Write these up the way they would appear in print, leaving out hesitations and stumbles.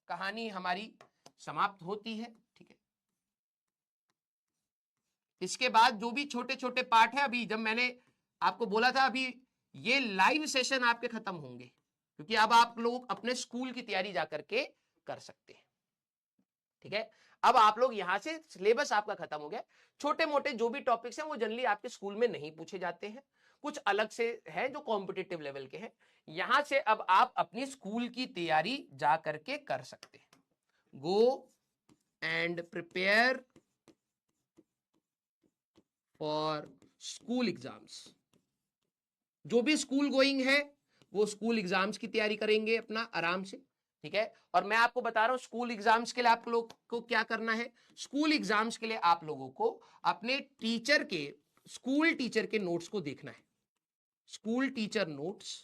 कहानी हमारी समाप्त होती है। ठीक है, इसके बाद जो भी छोटे छोटे पार्ट है, अभी जब मैंने आपको बोला था अभी ये लाइव सेशन आपके खत्म होंगे, क्योंकि अब आप लोग अपने स्कूल की तैयारी जाकर के कर सकते हैं। ठीक है, अब आप लोग यहां से सिलेबस आपका खत्म हो गया। छोटे मोटे जो भी टॉपिक्स हैं वो जनरली आपके स्कूल में नहीं पूछे जाते हैं, कुछ अलग से है जो कॉम्पिटिटिव लेवल के हैं। यहां से अब आप अपनी स्कूल की तैयारी जा करके कर सकते हैं। Go and prepare for school exams. जो भी स्कूल गोइंग है वो स्कूल एग्जाम्स की तैयारी करेंगे अपना आराम से। ठीक है, और मैं आपको बता रहा हूं स्कूल एग्जाम्स के लिए आप लोग को क्या करना है। स्कूल एग्जाम्स के लिए आप लोगों को अपने टीचर के, स्कूल टीचर के नोट्स को देखना है, स्कूल टीचर नोट्स।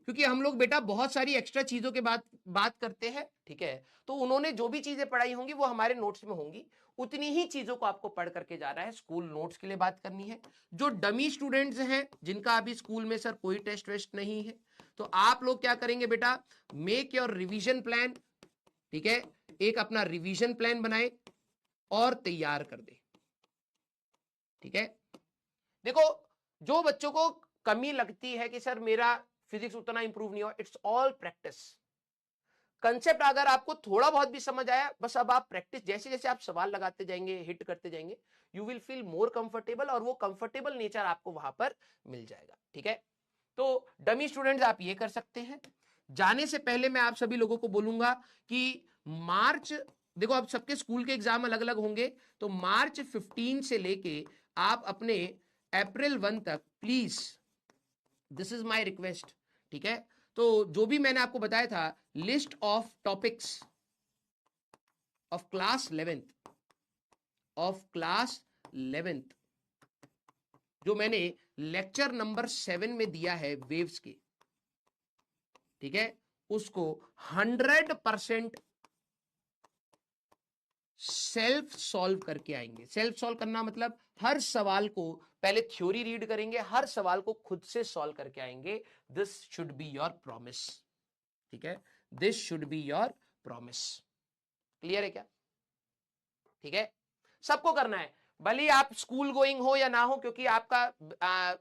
क्योंकि हम लोग बेटा बहुत सारी एक्स्ट्रा चीजों के बात करते हैं। ठीक है, तो उन्होंने जो भी चीजें पढ़ाई होंगी वो हमारे नोट्स में होंगी, उतनी ही चीजों को आपको पढ़ करके जा रहा है, स्कूल नोट्स के लिए बात करनी है। जो डमी स्टूडेंट्स हैं जिनका अभी स्कूल में सर कोई टेस्ट वेस्ट नहीं है, तो आप लोग क्या करेंगे बेटा, मेक योर रिविजन प्लान। ठीक है, एक अपना रिविजन प्लान बनाए और तैयार कर दे। ठीक है, देखो जो बच्चों को कमी लगती है कि सर मेरा फिजिक्स उतना इंप्रूव नहीं हुआ, इट्स ऑल प्रैक्टिस। कंसेप्ट अगर आपको थोड़ा बहुत भी समझ आया, बस अब आप प्रैक्टिस, जैसे जैसे आप सवाल लगाते जाएंगे, हिट करते जाएंगे, you will feel more comfortable, और वो कंफर्टेबल नेचर आपको वहां पर मिल जाएगा। ठीक है, तो डमी स्टूडेंट्स आप ये कर सकते हैं। जाने से पहले मैं आप सभी लोगों को बोलूंगा कि मार्च, देखो अब सबके स्कूल के एग्जाम अलग अलग होंगे, तो मार्च 15 से लेके आप अपने अप्रैल 1 तक please, this is my request. ठीक है, तो जो भी मैंने आपको बताया था, list of topics of class 11th, of class 11th, जो मैंने लेक्चर नंबर 7 में दिया है वेव्स के, ठीक है, उसको 100% सेल्फ सॉल्व करके आएंगे। सेल्फ सॉल्व करना मतलब हर सवाल को पहले थ्योरी रीड करेंगे, हर सवाल को खुद से सॉल्व करके आएंगे। This should be your promise. ठीक है, this should be your promise. Clear है क्या? ठीक है, सबको करना है, भले ही आप स्कूल गोइंग हो या ना हो, क्योंकि आपका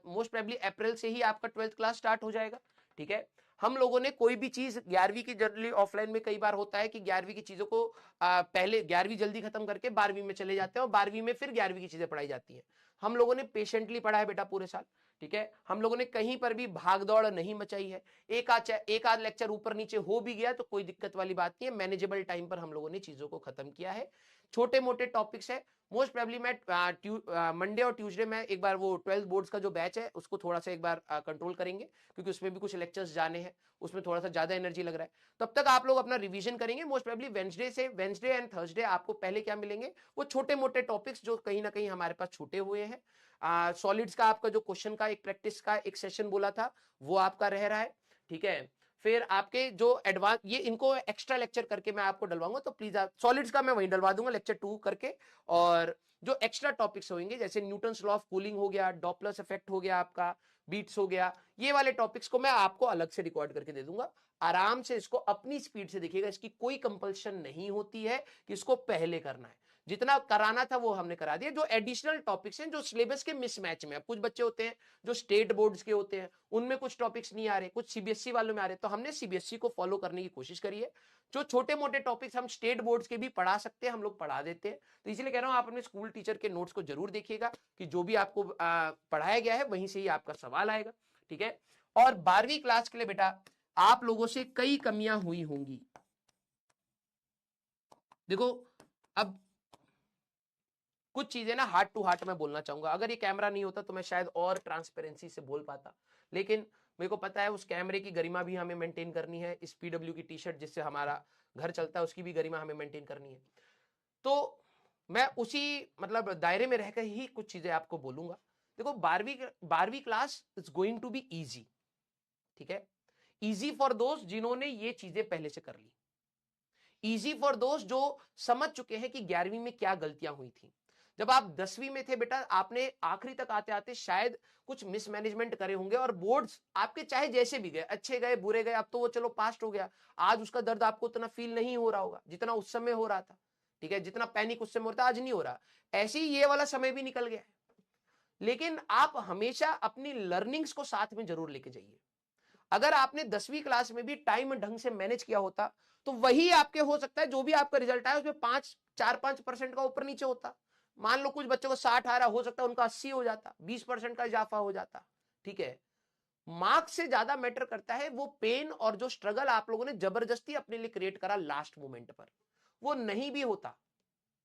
मोस्ट प्रोबेबली अप्रैल से ही आपका 12th क्लास स्टार्ट हो जाएगा। ठीक है, हम लोगों ने कोई भी चीज 11वीं की, जनरली ऑफलाइन में कई बार होता है कि 11वीं की चीजों को पहले 11वीं जल्दी खत्म करके 12वीं में चले जाते हैं, और 12वीं में फिर 11वीं की चीजें पढ़ाई जाती हैं। हम लोगों ने पेशेंटली पढ़ा है बेटा पूरे साल। ठीक है, हम लोगों ने कहीं पर भी भागदौड़ नहीं मचाई है। एक आध लेक्चर ऊपर नीचे हो भी गया तो कोई दिक्कत वाली बात नहीं है, मैनेजेबल टाइम पर हम लोगों ने चीजों को खत्म किया है। छोटे मोटे टॉपिक्स है, मोस्ट प्रोबेबली मैं मंडे और ट्यूसडे में एक बार वो 12th बोर्ड्स का जो बैच है उसको थोड़ा सा एक बार कंट्रोल करेंगे, क्योंकि उसमें भी कुछ लेक्चर्स जाने हैं, उसमें थोड़ा सा ज्यादा एनर्जी लग रहा है। तब तक आप लोग अपना रिवीजन करेंगे। Most probably Wednesday and Thursday आपको पहले क्या मिलेंगे, वो छोटे मोटे टॉपिक्स जो कहीं ना कहीं हमारे पास छूटे हुए हैं। सॉलिड्स का आपका जो क्वेश्चन का एक प्रैक्टिस का एक सेशन बोला था वो आपका रह रहा है। ठीक है, फिर आपके जो एडवांस, ये इनको एक्स्ट्रा लेक्चर करके मैं आपको डलवाऊंगा, तो प्लीज आप सॉलिड्स का मैं वहीं डलवा दूंगा लेक्चर 2 करके। और जो एक्स्ट्रा टॉपिक्स होंगे जैसे न्यूटन्स लॉ ऑफ कूलिंग हो गया, डॉपलर इफेक्ट हो गया, आपका बीट्स हो गया, ये वाले टॉपिक्स को मैं आपको अलग से रिकॉर्ड करके दे दूंगा। आराम से इसको अपनी स्पीड से देखिएगा, इसकी कोई कंपल्शन नहीं होती है कि इसको पहले करना है। जितना कराना था वो हमने करा दिया। जो एडिशनल टॉपिक्स हैं जो सिलेबस के मिसमैच में, अब कुछ बच्चे होते हैं जो स्टेट बोर्ड्स के होते हैं, उनमें कुछ टॉपिक्स नहीं आ रहे, कुछ सीबीएसई वालों में आ रहे, तो हमने सीबीएसई को फॉलो करने की कोशिश करी है। जो छोटे मोटे टॉपिक्स हम स्टेट बोर्ड्स के भी पढ़ा सकते हैं, हम लोग पढ़ा देते हैं। तो इसलिए कह रहा हूं आप अपने स्कूल टीचर के नोट्स को जरूर देखिएगा कि जो भी आपको पढ़ाया गया है वहीं से ही आपका सवाल आएगा। ठीक है, और 12वीं क्लास के लिए बेटा आप लोगों से कई कमियां हुई होंगी। देखो अब कुछ चीजें ना हार्ट टू हार्ट मैं बोलना चाहूंगा, अगर ये कैमरा नहीं होता तो मैं शायद और ट्रांसपेरेंसी से बोल पाता, लेकिन मेरे को पता है उस कैमरे की गरिमा भी हमें मेंटेन करनी है, इस पीडब्ल्यू की टी शर्ट जिससे हमारा घर चलता है उसकी भी गरिमा हमें मेंटेन करनी है। तो मैं उसी मतलब दायरे में रहकर ही कुछ चीजें आपको बोलूंगा। देखो 12वीं class is going to be easy. ठीक है, इजी फॉर दोस्त जिन्होंने ये चीजें पहले से कर ली, इजी फॉर दोस्त जो समझ चुके हैं कि 11वीं में क्या गलतियां हुई थी। जब आप 10वीं में थे बेटा, आपने आखिरी तक आते आते शायद कुछ मिसमैनेजमेंट करे होंगे और बोर्ड्स आपके चाहे जैसे भी गए, अच्छे गए बुरे गए, अब तो वो चलो पास्ट हो गया, आज उसका दर्द आपको उतना फील नहीं हो रहा होगा जितना उस समय हो रहा था। ठीक है, जितना पैनिक उस समय हो रहा था आज नहीं हो रहा। ऐसे ही ये वाला समय भी निकल गया है, लेकिन आप हमेशा अपनी लर्निंग्स को साथ में जरूर लेके जाइए। अगर आपने 10वीं क्लास में भी टाइम ढंग से मैनेज किया होता तो वही आपके हो सकता है जो भी आपका रिजल्ट आया उसमें 4-5% का ऊपर नीचे होता। मान लो कुछ बच्चों को 60 आ रहा, हो सकता है उनका 80 हो जाता, 20% का इजाफा हो जाता। ठीक है, मार्क्स से ज्यादा मैटर करता है वो पेन और जो स्ट्रगल आप लोगों ने जबरदस्ती अपने लिए क्रिएट करा लास्ट मोमेंट पर, वो नहीं भी होता,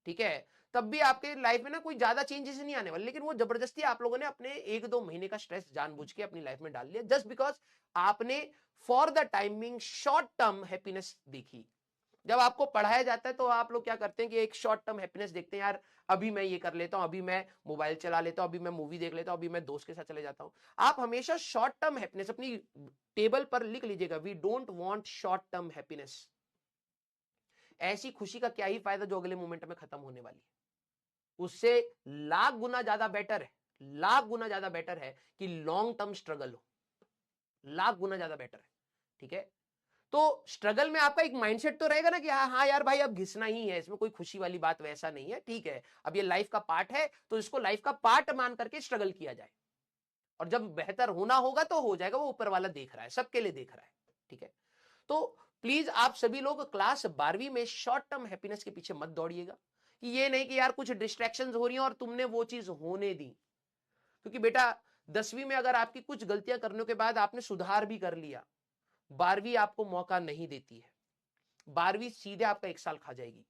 ठीक है, तब भी आपके लाइफ में ना कोई ज्यादा चेंजेस नहीं आने वाले, लेकिन वो जबरदस्ती आप लोगों ने अपने 1-2 महीने का स्ट्रेस जानबूझ के अपनी लाइफ में डाल लिया, जस्ट बिकॉज आपने for the timing short term happiness देखी। जब आपको पढ़ाया जाता है तो आप लोग क्या करते हैं कि एक शॉर्ट टर्म हैप्पीनेस देखते हैं, यार अभी मैं ये कर लेता हूं, अभी मैं मोबाइल चला लेता हूं, अभी मैं मूवी देख लेता हूं, अभी मैं दोस्त के साथ चले जाता हूं। आप हमेशा शॉर्ट टर्म हैप्पीनेस अपनी टेबल पर लिख लीजिएगा, we don't want short term happiness. ऐसी खुशी का क्या ही फायदा जो अगले मोमेंट में खत्म होने वाली है। उससे लाख गुना ज्यादा बेटर है, लाख गुना ज्यादा बेटर है कि लॉन्ग टर्म स्ट्रगल हो, लाख गुना ज्यादा बेटर है। ठीक है, तो स्ट्रगल में आपका एक माइंडसेट तो रहेगा ना कि हाँ हाँ यार भाई अब घिसना ही है, इसमें कोई खुशी वाली बात वैसा नहीं है, ठीक है, अब ये लाइफ का पार्ट है तो इसको लाइफ का पार्ट मान करके स्ट्रगल किया जाए, और जब बेहतर होना होगा तो हो जाएगा, वो ऊपर वाला देख रहा है, सबके लिए देख रहा है। ठीक है, तो प्लीज आप सभी लोग क्लास 12वीं में शॉर्ट टर्म हैप्पीनेस के पीछे मत दौड़िएगा, कि ये नहीं कि यार कुछ डिस्ट्रैक्शंस हो रही हैं और तुमने वो चीज होने दी। क्योंकि बेटा 10वीं में अगर आपकी कुछ गलतियां करने के बाद आपने सुधार भी कर लिया, 12वीं आपको मौका नहीं देती है। 12वीं सीधे आपका 1 साल खा जाएगी,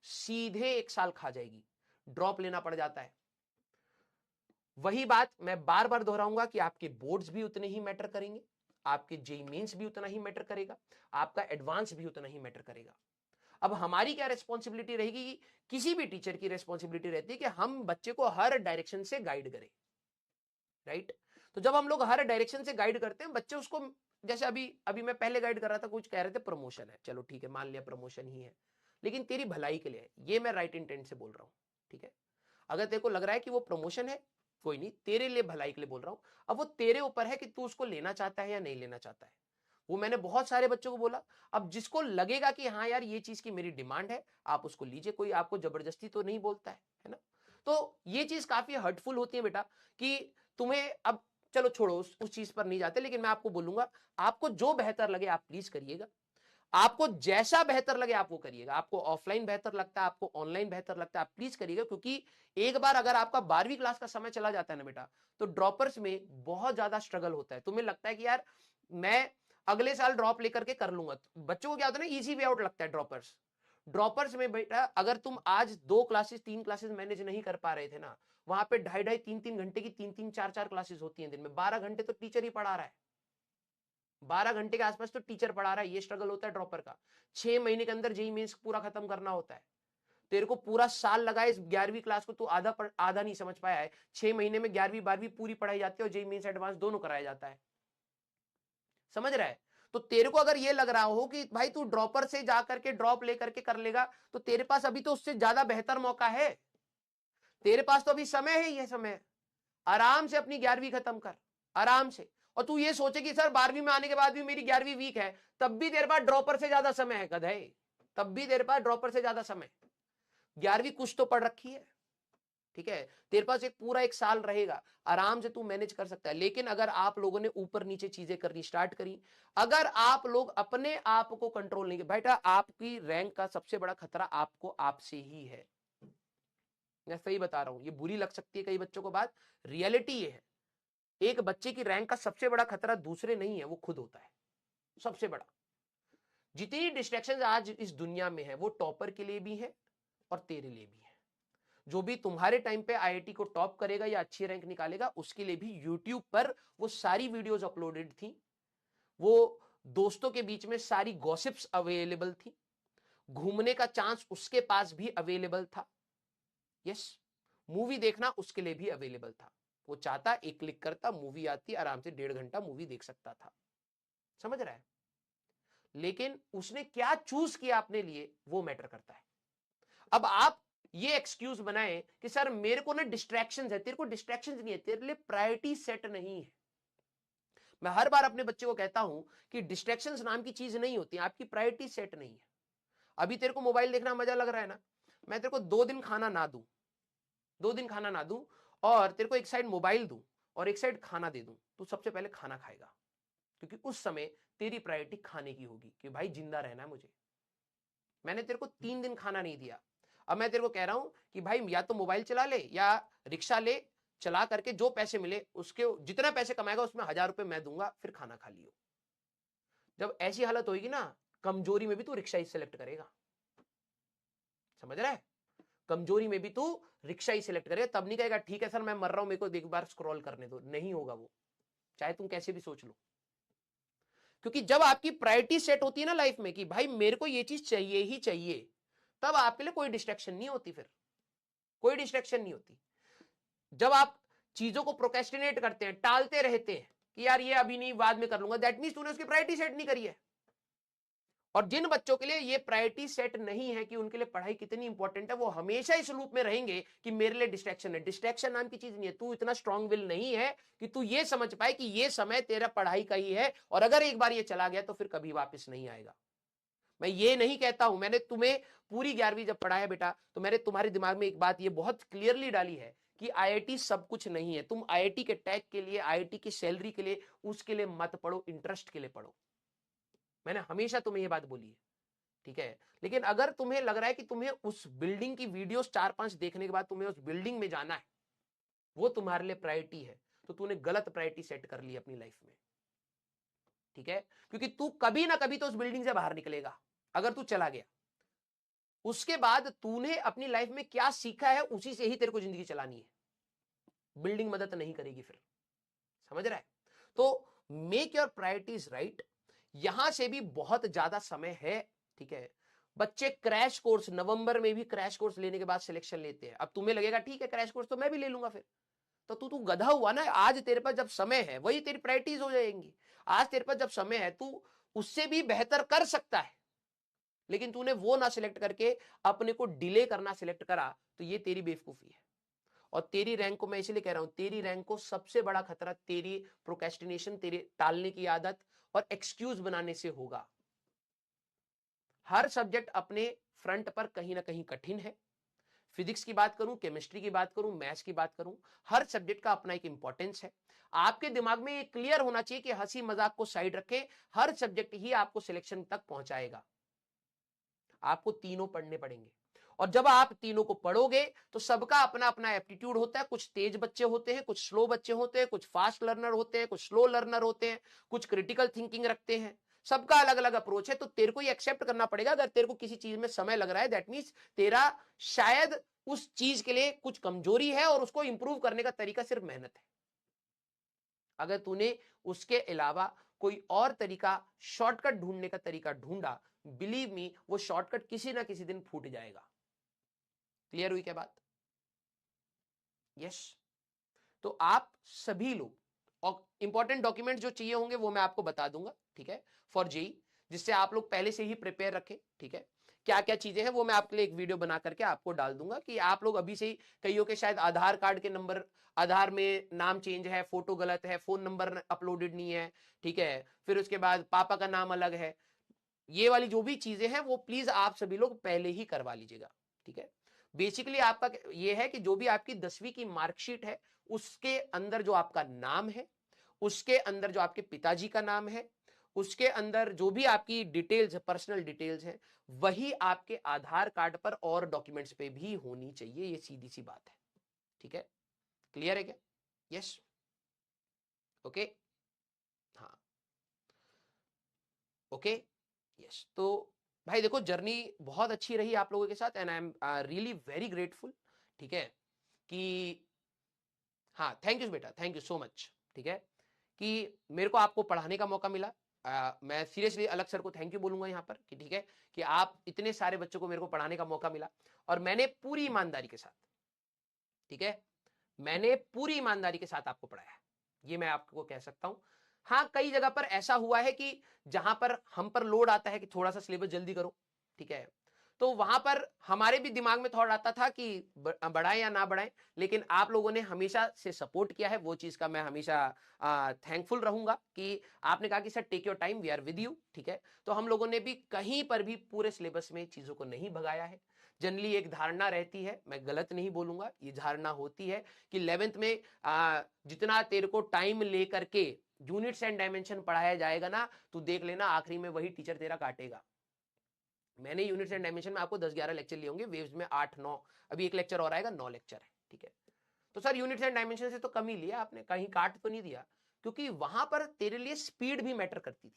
सीधे 1 साल खा जाएगी, ड्रॉप लेना पड़ जाता है। वही बात मैं बार बार दोहराऊंगा कि आपके बोर्ड्स भी उतने ही मैटर करेंगे, आपके जेईई मेंस भी उतना ही मैटर करेगा, आपका एडवांस भी उतना ही मैटर करेगा। अब हमारी क्या रिस्पॉन्सिबिलिटी रहेगी, कि किसी भी टीचर की रिस्पॉन्सिबिलिटी रहती है कि हम बच्चे को हर डायरेक्शन से गाइड करें, राइट। तो जब हम लोग हर डायरेक्शन से गाइड करते हैं बच्चे उसको, जैसे अभी अभी मैं पहले गाइड कर रहा था, कुछ कह रहे थे प्रमोशन है, चलो ठीक है मान लिया प्रमोशन ही है, लेकिन तेरी भलाई के लिए है, ये मैं राइट इंटेंट से बोल रहा हूं। ठीक है, अगर तेरे को लग रहा है कि वो प्रमोशन है, कोई नहीं, तेरे लिए भलाई के लिए बोल रहा हूं। अब वो तेरे ऊपर है कि तू उसको लेना चाहता है या नहीं लेना चाहता है। वो मैंने बहुत सारे बच्चों को बोला, अब जिसको लगेगा कि हाँ यार ये चीज की मेरी डिमांड है, आप उसको लीजिए, कोई आपको जबरदस्ती तो नहीं बोलता है ना। तो ये चीज काफी हर्टफुल होती है बेटा, कि तुम्हें अब, चलो छोड़ो उस चीज पर नहीं जाते, लेकिन मैं आपको बोलूंगा आपको जो बेहतर लगे आप प्लीज करिएगा, आपको जैसा बेहतर लगे आप वो करिएगा, आपको ऑफलाइन बेहतर लगता है, आपको ऑनलाइन बेहतर लगता है, आप प्लीज करिएगा। क्योंकि एक बार अगर आपका 12वीं क्लास का समय चला जाता है ना बेटा, तो ड्रॉपर्स में बहुत ज्यादा स्ट्रगल होता है। तुम्हें लगता है कि यार मैं अगले साल ड्रॉप लेकर के कर लूंगा, बच्चों को क्या होता है ना, इजी वे आउट लगता है ड्रॉपर्स। ड्रॉपर्स में बेटा अगर तुम आज 2 क्लासेस 3 क्लासेस मैनेज नहीं कर पा रहे थे ना, वहां पे 2.5-2.5 3-3 घंटे की 3-3 4-4 क्लासेस होती हैं दिन में, 12 घंटे तो टीचर ही पढ़ा रहा है, 12 घंटे के आसपास तो टीचर पढ़ा रहा है। ये स्ट्रगल होता है ड्रॉपर का। 6 महीने के अंदर जेईई मेंस पूरा खत्म करना होता है। तेरे को पूरा साल लगा है इस 11वीं क्लास को, तू आधा नहीं समझ पाया है। 6 महीने में 11वीं 12वीं पूरी पढ़ाई जाती है और जेईई मेंस एडवांस दोनों कराया जाता है, समझ रहा है। तो तेरे को अगर ये लग रहा हो कि भाई तू ड्रॉपर से जाकर के ड्रॉप लेकर के कर लेगा, तो तेरे पास अभी तो उससे ज्यादा बेहतर मौका है, तेरे पास तो अभी समय है, ये समय आराम से अपनी 11वीं खत्म कर, आराम से। और तू ये सोचे कि सर 12वीं में आने के बाद भी मेरी 11वीं वीक है, तब भी तेरे पास ड्रॉपर से ज्यादा समय है गधे, तब भी तेरे पास ड्रॉपर से ज्यादा समय। 11वीं कुछ तो पढ़ रखी है, ठीक है, तेरे पास एक पूरा 1 साल रहेगा, आराम से तू मैनेज कर सकता है। लेकिन अगर आप लोगों ने ऊपर नीचे चीजें करनी स्टार्ट करी, अगर आप लोग अपने आप को कंट्रोल नहीं, बेटा आपकी रैंक का सबसे बड़ा खतरा आपको आपसे ही है। मैं सही बता रहा हूं, ये बुरी लग सकती है कई बच्चों को बात, रियलिटी ये है। एक बच्चे की रैंक का सबसे बड़ा खतरा दूसरे नहीं है, वो खुद होता है सबसे बड़ा। जितनी डिस्ट्रैक्शंस आज इस दुनिया में है वो टॉपर के लिए भी है और तेरे लिए भी है। जो भी तुम्हारे टाइम पे आईआईटी को टॉप करेगा या अच्छी रैंक निकालेगा, उसके लिए भी यूट्यूब पर वो सारी वीडियोस अपलोडेड थी, वो दोस्तों के बीच में सारी गॉसिप्स अवेलेबल थी, घूमने का चांस उसके पास भी अवेलेबल था, यस, मूवी देखना उसके लिए भी अवेलेबल था। वो चाहता एक क्लिक करता, मूवी आती, आराम से 1.5 घंटा मूवी देख सकता था, समझ रहा है। लेकिन उसने क्या चूज किया अपने लिए वो मैटर करता है। अब आप ये एक्सक्यूज बनाए कि सर मेरे को ना डिस्ट्रैक्शंस है, तेरे को डिस्ट्रैक्शंस नहीं है, तेरे लिए प्रायोरिटी सेट नहीं है। मैं हर बार अपने बच्चे को कहता हूं कि डिस्ट्रैक्शंस नाम की चीज नहीं होती, आपकी प्रायोरिटी सेट नहीं है। अभी तेरे को मोबाइल देखना मजा लग रहा है ना, मैं तेरे को 2 दिन खाना ना दूं, 2 दिन खाना ना दूं और तेरे को एक साइड मोबाइल दूं और एक साइड खाना दे दूं, तो सबसे पहले खाना खाएगा, क्योंकि उस समय तेरी प्रायोरिटी खाने की होगी कि भाई जिंदा रहना है मुझे। मैंने तेरे को 3 दिन खाना नहीं दिया, अब मैं तेरे को कह रहा हूं कि भाई या तो मोबाइल चला ले या रिक्शा ले, चला करके जो पैसे मिले उसके जितना पैसे कमाएगा उसमें 1000 रुपए मैं दूंगा, फिर खाना खा लियो। जब ऐसी हालत होगी ना, कमजोरी में भी तू रिक्शा ही सेलेक्ट करेगा, समझ रहा है? कमजोरी में भी तू रिक्शा ही सिलेक्ट करेगा, तब नहीं कहेगा ठीक है सर मैं मर रहा हूं मेरे को एक बार स्क्रॉल करने दो, नहीं होगा वो, चाहे तुम कैसे भी सोच लो। क्योंकि जब आपकी प्रायोरिटी सेट होती है ना लाइफ में कि भाई मेरे को ये चीज चाहिए ही चाहिए, तब आपके लिए कोई डिस्ट्रैक्शन नहीं होती, फिर कोई डिस्ट्रैक्शन नहीं होती। जब आप चीजों को प्रोक्रेस्टिनेट करते हैं, टालते रहते हैं कि यार ये अभी नहीं बाद में कर लूंगा, दैट मींस तूने उसकी प्रायोरिटी सेट नहीं करी है। और जिन बच्चों के लिए ये प्रायोरिटी सेट नहीं है कि उनके लिए पढ़ाई कितनी इंपॉर्टेंट है, वो हमेशा इस लूप में रहेंगे कि मेरे लिए डिस्ट्रैक्शन है। डिस्ट्रैक्शन नाम की चीज नहीं है, तू इतना स्ट्रांग विल नहीं है कि तू ये समझ पाए कि ये समय तेरा पढ़ाई का ही है और अगर एक बार ये चला गया तो फिर कभी वापस नहीं आएगा। मैं ये नहीं कहता हूं, मैंने तुम्हें पूरी 11वीं जब पढ़ाया बेटा तो मैंने तुम्हारे दिमाग में एक बात ये बहुत क्लियरली डाली है कि आईआईटी सब कुछ नहीं है। तुम आईआईटी के टैग के लिए, आईआईटी की सैलरी के लिए, उसके लिए मत पढ़ो, इंटरेस्ट के लिए पढ़ो। मैंने हमेशा तुम्हें ये बात बोली है, ठीक है? लेकिन अगर तुम्हें लग रहा है कि तुम्हें उस बिल्डिंग की वीडियोस 4-5 देखने के बाद तुम्हें उस बिल्डिंग में जाना है, वो तुम्हारे लिए प्रायोरिटी है, तो तूने गलत प्रायोरिटी सेट कर ली अपनी लाइफ में, ठीक है? क्योंकि तू कभी ना कभी तो उस बिल्डिंग से बाहर निकलेगा अगर तू चला गया। उसके बाद तूने अपनी लाइफ में क्या सीखा है उसी से ही तेरे को जिंदगी चलानी है, बिल्डिंग मदद नहीं करेगी फिर, समझ रहा है? तो मेक योर प्रायोरिटीज राइट। यहां से भी बहुत ज्यादा समय है, ठीक है? बच्चे क्रैश कोर्स नवंबर में भी क्रैश कोर्स लेने के बाद सिलेक्शन लेते हैं। अब तुम्हें लगेगा ठीक है क्रैश कोर्स तो मैं भी ले लूंगा, फिर तो तू गधा हुआ ना। आज तेरे पास जब समय है वही तेरी प्रायोरिटीज हो जाएंगी। आज तेरे पास जब समय है तू उससे भी बेहतर कर सकता है, लेकिन तूने वो ना सिलेक्ट करके अपने को डिले करना सिलेक्ट करा, तो ये तेरी बेवकूफी है। और तेरी रैंक को मैं इसलिए कह रहा हूं, तेरी रैंक को सबसे बड़ा खतरा तेरी प्रोक्रेस्टिनेशन, तेरी टालने की आदत और एक्सक्यूज बनाने से होगा। हर सब्जेक्ट अपने फ्रंट पर कहीं ना कहीं कठिन है। फिजिक्स की बात करूं, केमिस्ट्री की बात करूं, मैथ्स की बात करूं, हर सब्जेक्ट का अपना एक इंपॉर्टेंस है। आपके दिमाग में ये क्लियर होना चाहिए कि हंसी मजाक को साइड रखें, हर सब्जेक्ट ही आपको सिलेक्शन तक पहुंचाएगा। आपको तीनों पढ़ने पड़ेंगे और जब आप तीनों को पढ़ोगे तो सबका अपना अपना एप्टीट्यूड होता है। कुछ तेज बच्चे होते हैं, कुछ स्लो बच्चे होते हैं, कुछ फास्ट लर्नर होते हैं, कुछ स्लो लर्नर होते हैं, कुछ क्रिटिकल थिंकिंग रखते हैं। सबका अलग अलग अप्रोच है, तो तेरे को ये एक्सेप्ट करना पड़ेगा। अगर तेरे को किसी चीज में समय लग रहा है, दैट मींस तेरा शायद उस चीज के लिए कुछ कमजोरी है और उसको इंप्रूव करने का तरीका सिर्फ मेहनत है। अगर तूने उसके अलावा कोई और तरीका, शॉर्टकट ढूंढने का तरीका ढूंढा, बिलीव मी वो शॉर्टकट किसी ना किसी दिन फूट जाएगा। क्लियर हुई क्या बात? यस। तो आप सभी लोग और इंपॉर्टेंट डॉक्यूमेंट जो चाहिए होंगे वो मैं आपको बता दूंगा, ठीक है, फॉर जेई, जिससे आप लोग पहले से ही प्रिपेयर रखें, ठीक है? क्या क्या चीजें हैं वो मैं आपके लिए एक वीडियो बना करके आपको डाल दूंगा कि आप लोग अभी से ही, कईयों के शायद आधार कार्ड के नंबर, आधार में नाम चेंज है, फोटो गलत है, फोन नंबर अपलोडेड नहीं है, ठीक है, फिर उसके बाद पापा का नाम अलग है, ये वाली जो भी चीजें हैं वो प्लीज आप सभी लोग पहले ही करवा लीजिएगा, ठीक है? बेसिकली आपका ये है कि जो भी आपकी 10वीं की मार्कशीट है उसके अंदर जो आपका नाम है, उसके अंदर जो आपके पिताजी का नाम है, उसके अंदर जो भी आपकी डिटेल्स है, पर्सनल डिटेल्स है, वही आपके आधार कार्ड पर और डॉक्यूमेंट्स पे भी होनी चाहिए। ये सीधी सी बात है, ठीक है? क्लियर है क्या? यस, ओके, हाँ, ओके, यस। तो भाई देखो जर्नी बहुत अच्छी रही आप लोगों के साथ and I am really very grateful, ठीक है? कि हाँ, थैंक यू बेटा, थैंक यू सो मच, ठीक है, कि मेरे को आपको पढ़ाने का मौका मिला। मैं सीरियसली अलग सर को थैंक यू बोलूंगा यहाँ पर कि ठीक है कि आप इतने सारे बच्चों को मेरे को पढ़ाने का मौका मिला और मैंने पूरी ईमानदारी के साथ, ठीक है, मैंने पूरी ईमानदारी के साथ आपको पढ़ाया है, ये मैं आपको कह सकता हूं। हाँ, कई जगह पर ऐसा हुआ है कि जहां पर हम पर लोड आता है कि थोड़ा सा सिलेबस जल्दी करो, ठीक है, तो वहां पर हमारे भी दिमाग में थॉट आता था कि बढ़ाएं या ना बढ़ाएं, लेकिन आप लोगों ने हमेशा से सपोर्ट किया है, वो चीज का मैं हमेशा थैंकफुल रहूंगा कि आपने कहा कि sir take your time, we are with you. ठीक है, तो हम लोगों ने भी कहीं पर भी पूरे सिलेबस में चीजों को नहीं भगाया है। जनरली एक धारणा रहती है, मैं गलत नहीं बोलूंगा, ये धारणा होती है कि 11th में जितना तेरे को टाइम लेकर के यूनिट्स एंड डायमेंशन पढ़ाया जाएगा ना, तू देख लेना आखिरी में वही टीचर तेरा काटेगा। मैंने यूनिट्स एंड डायमेंशन में आपको 10-11 लेक्चर लिए होंगे, वेव्स में 8-9, अभी एक लेक्चर और आएगा, 9 लेक्चर है। ठीक है, तो सर यूनिट्स एंड डायमेंशन से तो कम ही लिया आपने, कहीं काट तो नहीं दिया, क्योंकि वहां पर तेरे लिए स्पीड भी मैटर करती थी।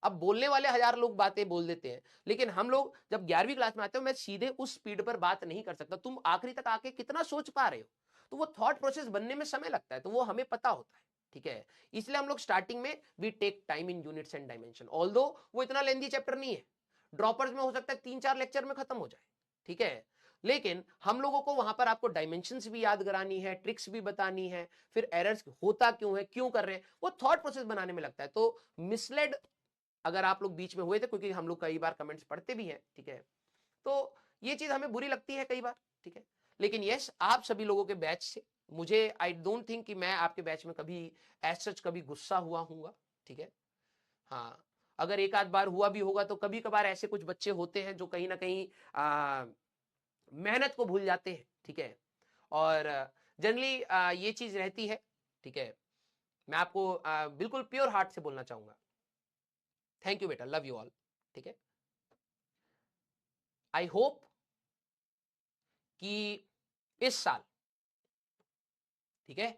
अब बोलने वाले 1000 लोग बातें बोल देते हैं, लेकिन हम लोग जब 11वीं क्लास में आते हो, मैं सीधे उस स्पीड पर बात नहीं कर सकता। तुम आखिरी तक आके कितना सोच पा रहे हो, तो वो थॉट प्रोसेस बनने में समय लगता है, तो वो हमें पता होता है। ठीक है, इसलिए हम लोग स्टार्टिंग में we take time in units and dimension, although वो इतना लेंदी चैप्टर नहीं है, ड्रॉपर्स में हो सकता है 3-4 लेक्चर में खत्म हो जाए। ठीक है, लेकिन हम लोगों को वहां पर आपको डायमेंशंस भी याद करानी है, ट्रिक्स भी बतानी है, फिर एरर्स होता क्यों है, क्यों कर रहे हैं, वो थॉट प्रोसेस बनाने में लगता है। तो मिसलेड अगर आप लोग बीच में हुए थे, क्योंकि हम लोग कई बार कमेंट्स पढ़ते भी हैं, ठीक है, तो ये चीज हमें बुरी लगती है कई बार। ठीक है, लेकिन यस, आप सभी लोगों के बैच से मुझे आई डोंट थिंक कि मैं आपके बैच में कभी एज सच कभी गुस्सा हुआ हूंगा। ठीक है, हाँ, अगर एक आध बार हुआ भी होगा तो कभी कभार ऐसे कुछ बच्चे होते हैं जो कहीं ना कहीं मेहनत को भूल जाते हैं। ठीक है, और जनरली ये चीज रहती है। ठीक है, मैं आपको बिल्कुल प्योर हार्ट से बोलना चाहूंगा, थैंक यू बेटा, लव यू ऑल। ठीक है, आई होप कि इस साल, ठीक है,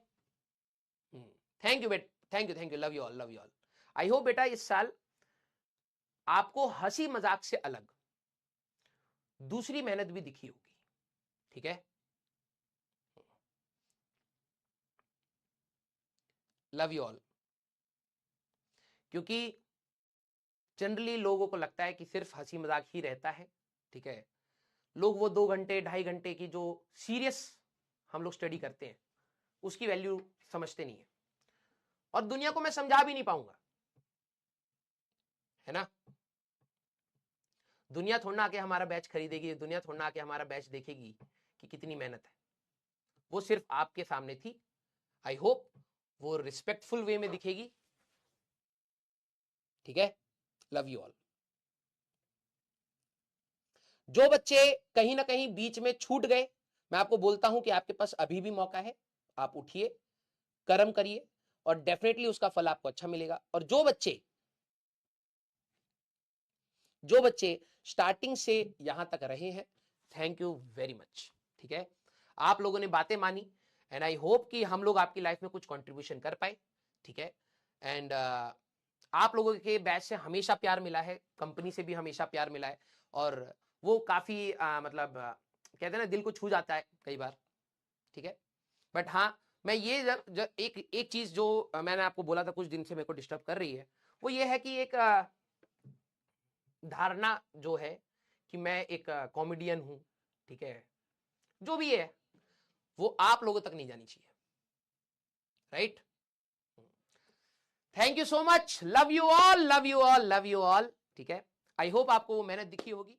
थैंक यू बेटा, thank you, love you all, love you all. I hope बेटा इस साल आपको हंसी मजाक से अलग दूसरी मेहनत भी दिखी होगी। ठीक है, लव यू ऑल। क्योंकि जनरली लोगों को लगता है कि सिर्फ हंसी मजाक ही रहता है। ठीक है, लोग वो 2 घंटे 2.5 घंटे की जो सीरियस हम लोग स्टडी करते हैं उसकी वैल्यू समझते नहीं है, और दुनिया को मैं समझा भी नहीं पाऊंगा, है ना। दुनिया थोड़ा आके हमारा बैच खरीदेगी, दुनिया थोड़ा आके हमारा बैच देखेगी कि कितनी मेहनत है, वो सिर्फ आपके सामने थी। आई होप वो रिस्पेक्टफुल वे में दिखेगी। ठीक है, लव यू ऑल। जो बच्चे कहीं ना कहीं बीच में छूट गए, मैं आपको बोलता हूं कि आपके पास अभी भी मौका है, आप उठिए, कर्म करिए, और डेफिनेटली उसका फल आपको अच्छा मिलेगा। और जो बच्चे स्टार्टिंग से यहां तक रहे हैं, थैंक यू वेरी मच। ठीक है, आप लोगों ने बातें मानी, एंड आई होप कि हम लोग आपकी लाइफ में कुछ कंट्रीब्यूशन कर पाए। ठीक है, एंड आप लोगों के बैच से हमेशा प्यार मिला है, कंपनी से भी हमेशा प्यार मिला है, और वो काफी मतलब कहते हैं ना, दिल को छू जाता है कई बार। ठीक है, बट हाँ, मैं ये एक चीज जो मैंने आपको बोला था कुछ दिन से मेरे को डिस्टर्ब कर रही है, वो ये है कि एक धारणा जो है कि मैं एक कॉमेडियन हूं। ठीक है, जो भी है वो आप लोगों तक नहीं जानी चाहिए, right. Thank you so much, love you all, love you all, love you all. ठीक है, आई होप आपको वो मेहनत दिखी होगी।